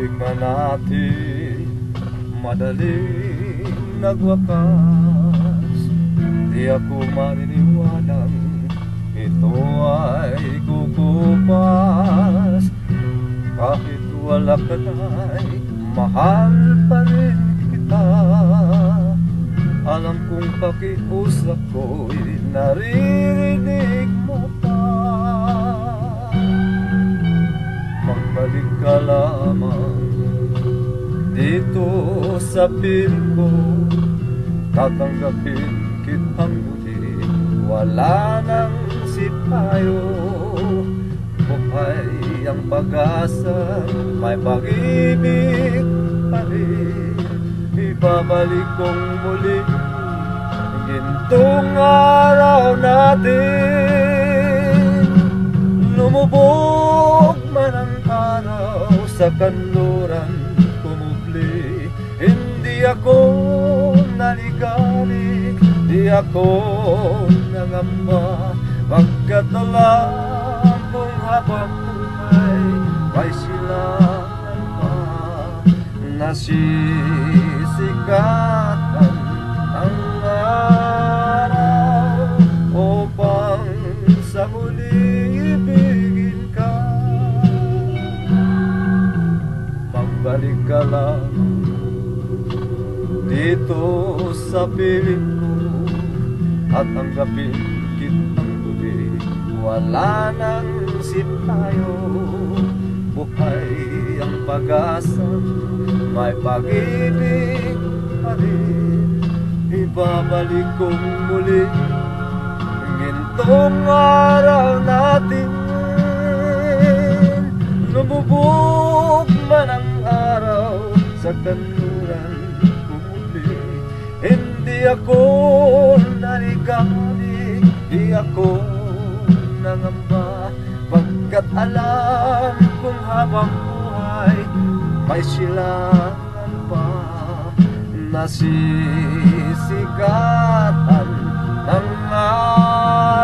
Tuwing man natin madaling nagwakas, di ako maniniwalang ito ay kukupas. Kahit wala ka na'y mahal pa rin kita. Alam kong pakiusap ko'y naririnig mo pa. Magbalik ka lamang dito sa piling ko, tatanggapin kitang muli. Wala nang sipayo, buhay ang pag-asa, may pag-ibig pa rin. Ibabalik kong muli gintong araw natin. Lumubog man ang araw sa kanluran, kumubli. Hindi ako naligalig, di ako nangamba, pagkat alam kong habang buhay may silangan pa. Nasisikatan ang araw upang sa muli ibigin ka. Magbalik ka lang dito sa piling ko at tanggapin kitang muli. Wala nang tayo, buhay ang pag-asa, may pag-ibig pa rin. Ibabalik kong muli gintong araw natin. Lumubog man ang araw sa kanluran, kumuli. Hindi ako naligalig, di ako nangamba, pagkat alam kong habang buhay may silangan pa. Nasisikatan ng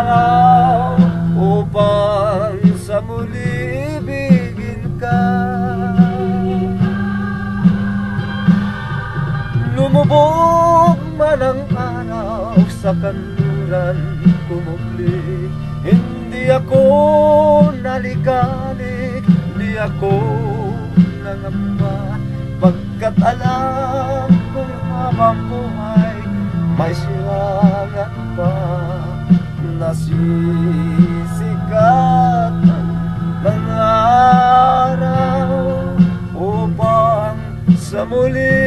araw upang sa muli ibigin ka. Lumubog man ang araw sa kanluran, kumubli. Hindi ako naligalig, di ako nangamba, pagkat alam kong habang buhay may silangan pa. Nasisikatan ng araw upang sa muli